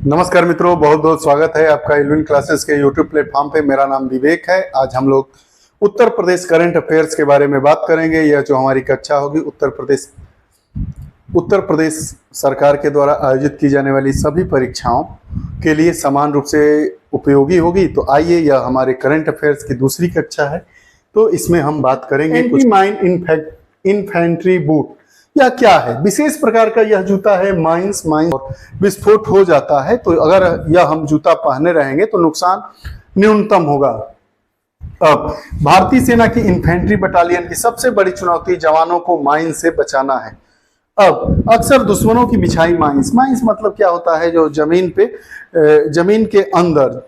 नमस्कार मित्रों, बहुत बहुत स्वागत है आपका इल्विन क्लासेस के यूट्यूब प्लेटफॉर्म पे। मेरा नाम विवेक है। आज हम लोग उत्तर प्रदेश करंट अफेयर्स के बारे में बात करेंगे। यह जो हमारी कक्षा होगी उत्तर प्रदेश सरकार के द्वारा आयोजित की जाने वाली सभी परीक्षाओं के लिए समान रूप से उपयोगी होगी। तो आइए, यह हमारे करंट अफेयर्स की दूसरी कक्षा है। तो इसमें हम बात करेंगे एंटी माइन इन्फेंट्री बूट। यह क्या है? विशेष प्रकार का यह जूता है। माइंस और विस्फोट हो जाता है, तो अगर यह हम जूता पहने रहेंगे तो नुकसान न्यूनतम होगा। अब भारतीय सेना की इन्फेंट्री बटालियन की सबसे बड़ी चुनौती जवानों को माइन से बचाना है। अब अक्सर दुश्मनों की बिछाई माइंस मतलब क्या होता है? जो जमीन के अंदर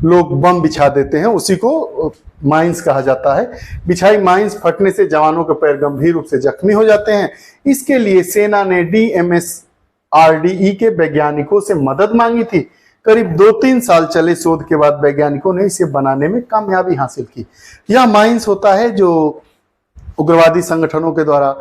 लोग बम बिछा देते हैं, उसी को माइंस कहा जाता है। बिछाई माइंस फटने से जवानों के पैर गंभीर रूप से जख्मी हो जाते हैं। इसके लिए सेना ने DMSRDE के वैज्ञानिकों से मदद मांगी थी। करीब 2-3 साल चले शोध के बाद वैज्ञानिकों ने इसे बनाने में कामयाबी हासिल की। यह माइंस होता है जो उग्रवादी संगठनों के द्वारा,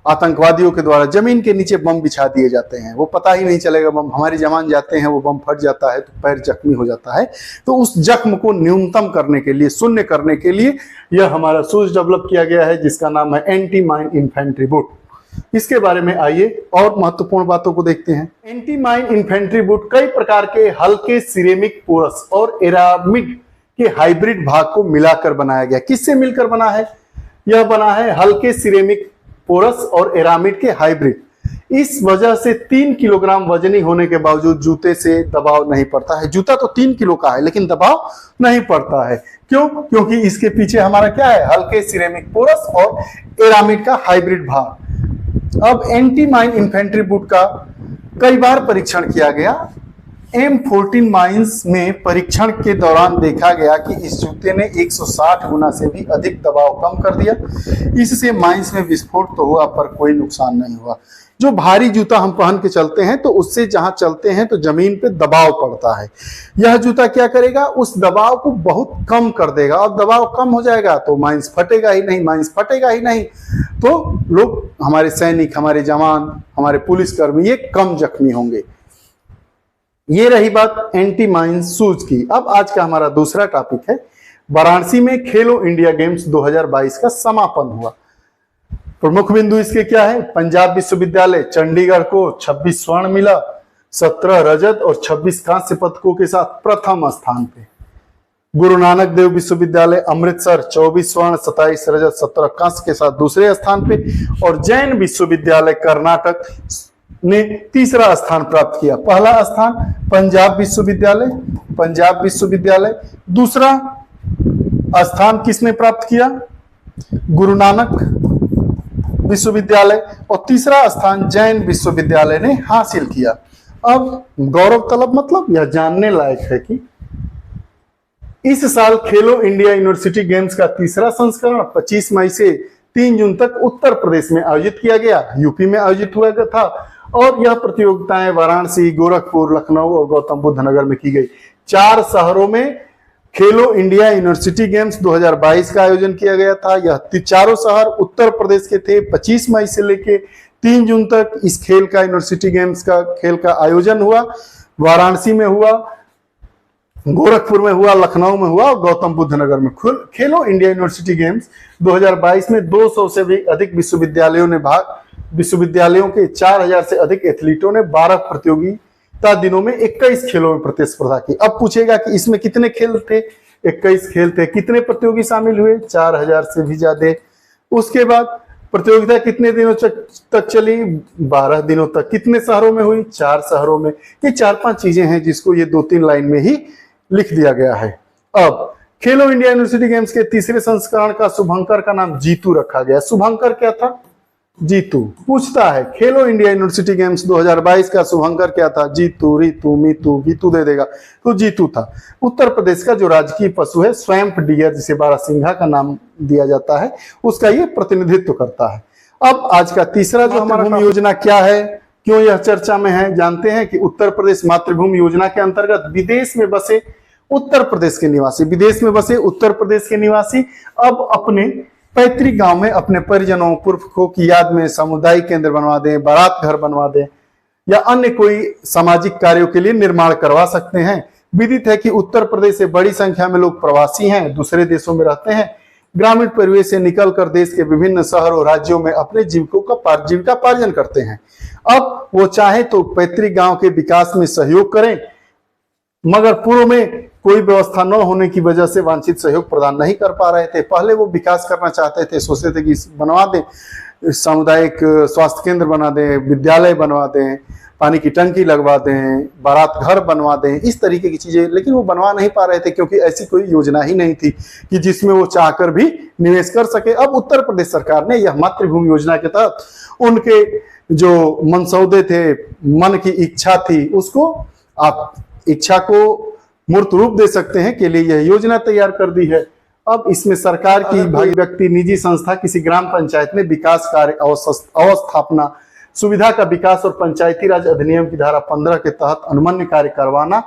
आतंकवादियों के द्वारा जमीन के नीचे बम बिछा दिए जाते हैं। वो पता ही नहीं चलेगा, बम हमारे जवान जाते हैं, वो बम फट जाता है तो पैर जख्मी हो जाता है। तो उस जख्म को न्यूनतम करने के लिए, शून्य करने के लिए यह हमारा शूज डेवलप किया गया है, जिसका नाम है एंटी माइन इन्फेंट्री बूट। इसके बारे में आइए और महत्वपूर्ण बातों को देखते हैं। एंटी माइन इन्फेंट्री बूट कई प्रकार के हल्के सिरेमिक पोरस और एरामिड के हाइब्रिड भाग को मिलाकर बनाया गया। किससे मिलकर बना है? यह बना है हल्के सिरेमिक पोरस और एरामिड के हाइब्रिड। इस वजह से 3 किलोग्राम वजनी होने के बावजूद जूते से दबाव नहीं पड़ता है। जूता तो 3 किलो का है, लेकिन दबाव नहीं पड़ता है। क्यों? क्योंकि इसके पीछे हमारा क्या है? हल्के सिरेमिक पोरस और एरामिड का हाइब्रिड भाग। अब एंटी माइन इन्फेंट्री बूट का कई बार परीक्षण किया गया। M14 माइंस में परीक्षण के दौरान देखा गया कि इस जूते ने 160 गुना से भी अधिक दबाव कम कर दिया। इससे माइंस में विस्फोट तो हुआ, पर कोई नुकसान नहीं हुआ। जो भारी जूता हम पहन के चलते हैं तो उससे जहां चलते हैं तो जमीन पे दबाव पड़ता है। यह जूता क्या करेगा? उस दबाव को बहुत कम कर देगा, और दबाव कम हो जाएगा तो माइंस फटेगा ही नहीं। तो लोग, हमारे सैनिक, हमारे जवान, हमारे पुलिसकर्मी, ये कम जख्मी होंगे। ये रही बात एंटी माइंस शूज की। अब आज का हमारा दूसरा टॉपिक है, वाराणसी में खेलो इंडिया गेम्स 2022 का समापन हुआ। प्रमुख बिंदु इसके क्या है? पंजाब विश्वविद्यालय चंडीगढ़ को 26 स्वर्ण मिला, 17 रजत और 26 कांस्य पदकों के साथ प्रथम स्थान पे। गुरु नानक देव विश्वविद्यालय अमृतसर 24 स्वर्ण, 27 रजत, 17 कांस्य के साथ दूसरे स्थान पे। और जैन विश्वविद्यालय कर्नाटक ने तीसरा स्थान प्राप्त किया। पहला स्थान पंजाब विश्वविद्यालय, दूसरा स्थान किसने प्राप्त किया? गुरु नानक विश्वविद्यालय, और तीसरा स्थान जैन विश्वविद्यालय ने हासिल किया। अब गौरव तलब मतलब यह जानने लायक है कि इस साल खेलो इंडिया यूनिवर्सिटी गेम्स का तीसरा संस्करण 25 मई से 3 जून तक उत्तर प्रदेश में आयोजित किया गया। यूपी में आयोजित हुआ था, और यह प्रतियोगिताएं वाराणसी, गोरखपुर, लखनऊ और गौतम बुद्ध नगर में की गई। 4 शहरों में खेलो इंडिया यूनिवर्सिटी गेम्स 2022 का आयोजन किया गया था। यह चारों शहर उत्तर प्रदेश के थे। 25 मई से लेके 3 जून तक इस खेल का, यूनिवर्सिटी गेम्स का खेल का आयोजन हुआ। वाराणसी में हुआ, गोरखपुर में हुआ, लखनऊ में हुआ और गौतम बुद्ध नगर में। खेलो इंडिया यूनिवर्सिटी गेम्स 2022 में 200 से भी अधिक विश्वविद्यालयों के 4000 से अधिक एथलीटों ने 12 प्रतियोगिता दिनों में 21 खेलों में प्रतिस्पर्धा की। अब पूछेगा कि इसमें कितने खेल थे? 21 खेल थे। कितने प्रतियोगी शामिल हुए? 4000 से भी ज्यादा। उसके बाद प्रतियोगिता कितने दिनों तक चली? 12 दिनों तक। कितने शहरों में हुई? 4 शहरों में। ये 4-5 चीजें हैं जिसको ये 2-3 लाइन में ही लिख दिया गया है। अब खेलो इंडिया यूनिवर्सिटी गेम्स के तीसरे संस्करण का शुभंकर का नाम जीतू रखा गया। शुभंकर क्या था? जीतू। पूछता है खेलो इंडिया यूनिवर्सिटी गेम्स 2022 का शुभंकर क्या था? जीतू, रीतू, मीतू, गीतू दे देगा तो जीतू था। उत्तर प्रदेश का जो राजकीय पशु है स्वैम्प डियर, जिसे बारहसिंघा का नाम दिया जाता है, उसका ये प्रतिनिधित्व करता है। अब आज का तीसरा जो हमारा योजना क्या है, क्यों यह चर्चा में है, जानते हैं कि उत्तर प्रदेश मातृभूमि योजना के अंतर्गत विदेश में बसे उत्तर प्रदेश के निवासी अब अपने पैतृक गांव में अपने परिजनों पुरखों की याद में सामुदायिक केंद्र बनवा दें, बारात घर बनवा दें, या अन्य कोई सामाजिक कार्यों के लिए निर्माण करवा सकते हैं। विदित है कि उत्तर प्रदेश से बड़ी संख्या में लोग प्रवासी हैं, दूसरे देशों में रहते हैं, ग्रामीण परिवेश से निकलकर देश के विभिन्न शहरों राज्यों में अपने जीविकापार्जन करते हैं। अब वो चाहे तो पैतृक गांव के विकास में सहयोग करें, मगर पूर्व में कोई व्यवस्था न होने की वजह से वांछित सहयोग प्रदान नहीं कर पा रहे थे। पहले वो विकास करना चाहते थे, सोचते थे कि बनवा दें, सामुदायिक स्वास्थ्य केंद्र बना दें, विद्यालय बनवा दें, पानी की टंकी लगवा दें, बारात घर बनवा दें, इस तरीके की चीजें, लेकिन वो बनवा नहीं पा रहे थे क्योंकि ऐसी कोई योजना ही नहीं थी कि जिसमें वो चाहकर भी निवेश कर सके। अब उत्तर प्रदेश सरकार ने यह मातृभूमि योजना के तहत उनके जो मनसौदे थे, मन की इच्छा थी, उसको आप इच्छा को मूर्त रूप दे सकते हैं के लिए यह योजना तैयार कर दी है। अब इसमें सरकार की भागी व्यक्ति, निजी संस्था किसी ग्राम पंचायत में विकास कार्य अवस्थापना सुविधा का विकास और पंचायती राज अधिनियम की धारा 15 के तहत अनुमन्य कार्य करवाना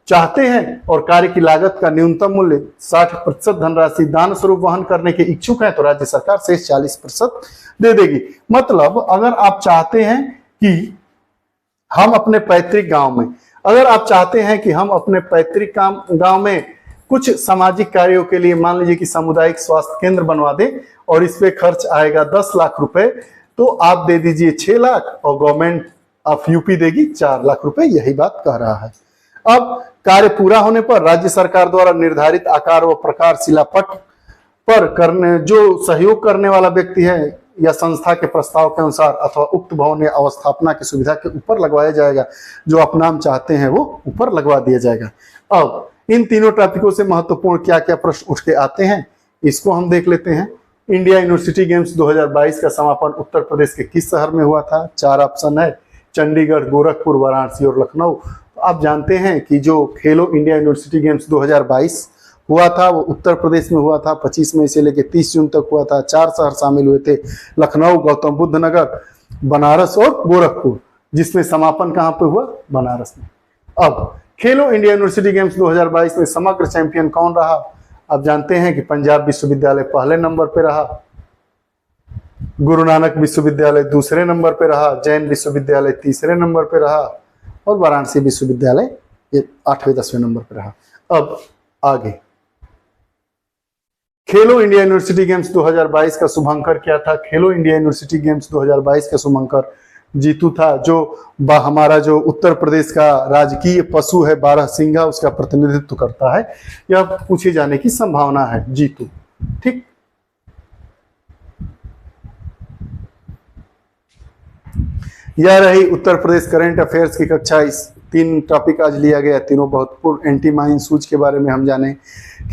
चाहते हैं और कार्य की लागत का न्यूनतम मूल्य 60% धनराशि दान स्वरूप वहन करने के इच्छुक हैं तो राज्य सरकार शेष 40% दे देगी। मतलब अगर आप चाहते हैं कि हम अपने पैतृक गांव में, अगर आप चाहते हैं कि हम अपने पैतृक गांव में कुछ सामाजिक कार्यों के लिए, मान लीजिए कि सामुदायिक स्वास्थ्य केंद्र बनवा दें और इस पे खर्च आएगा 10 लाख रुपए, तो आप दे दीजिए 6 लाख और गवर्नमेंट ऑफ यूपी देगी 4 लाख रुपए, यही बात कह रहा है। अब कार्य पूरा होने पर राज्य सरकार द्वारा निर्धारित आकार व प्रकार शिलापट पर करने जो सहयोग करने वाला व्यक्ति है या संस्था के प्रस्ताव के अनुसार अथवा उक्त भवन या अवस्थापना की सुविधा के ऊपर लगवाया जाएगा। जो आप नाम चाहते हैं वो ऊपर लगवा दिया जाएगा। अब इन तीनों टॉपिकों से महत्वपूर्ण क्या क्या प्रश्न उठ के आते हैं, इसको हम देख लेते हैं। इंडिया यूनिवर्सिटी गेम्स 2022 का समापन उत्तर प्रदेश के किस शहर में हुआ था? 4 ऑप्शन है, चंडीगढ़, गोरखपुर, वाराणसी और लखनऊ। तो आप जानते हैं कि जो खेलो इंडिया यूनिवर्सिटी गेम्स 2022 हुआ था वो उत्तर प्रदेश में हुआ था। 25 मई से लेकर 30 जून तक हुआ था। 4 शहर शामिल हुए थे, लखनऊ, गौतम बुद्ध नगर, बनारस और गोरखपुर, जिसमें समापन कहाँ पे हुआ? बनारस में। अब खेलो इंडिया यूनिवर्सिटी गेम्स 2022 में समग्र चैंपियन कौन रहा? आप जानते हैं कि पंजाब विश्वविद्यालय पहले नंबर पे रहा, गुरु नानक विश्वविद्यालय दूसरे नंबर पे रहा, जैन विश्वविद्यालय तीसरे नंबर पे रहा और वाराणसी विश्वविद्यालय 8वें-10वें नंबर पे रहा। अब आगे खेलो इंडिया यूनिवर्सिटी गेम्स 2022 का शुभंकर क्या था? खेलो इंडिया यूनिवर्सिटी गेम्स 2022 का शुभंकर जीतू था, जो हमारा जो उत्तर प्रदेश का राजकीय पशु है बारहसिंगा, उसका प्रतिनिधित्व करता है। यह पूछे जाने की संभावना है, जीतू। ठीक, यह रही उत्तर प्रदेश करंट अफेयर्स की कक्षा। इस 3 टॉपिक आज लिया गया, तीनों बहुत पूर्ण। एंटी माइन सूज के बारे में हम जाने,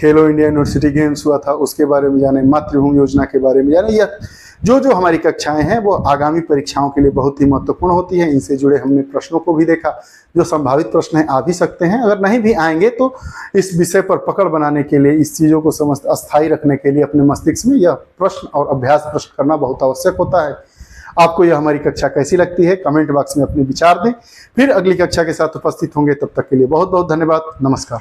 खेलो इंडिया यूनिवर्सिटी गेम्स हुआ था उसके बारे में जाने, मातृभूमि योजना के बारे में जाने। यह जो हमारी कक्षाएं हैं वो आगामी परीक्षाओं के लिए बहुत ही महत्वपूर्ण होती है। इनसे जुड़े हमने प्रश्नों को भी देखा, जो संभावित प्रश्न हैं आ भी सकते हैं, अगर नहीं भी आएंगे तो इस विषय पर पकड़ बनाने के लिए, इस चीज़ों को अस्थायी रखने के लिए अपने मस्तिष्क में यह प्रश्न और अभ्यास प्रश्न करना बहुत आवश्यक होता है। आपको यह हमारी कक्षा कैसी लगती है कमेंट बॉक्स में अपने विचार दें। फिर अगली कक्षा के साथ उपस्थित होंगे, तब तक के लिए बहुत बहुत धन्यवाद। नमस्कार।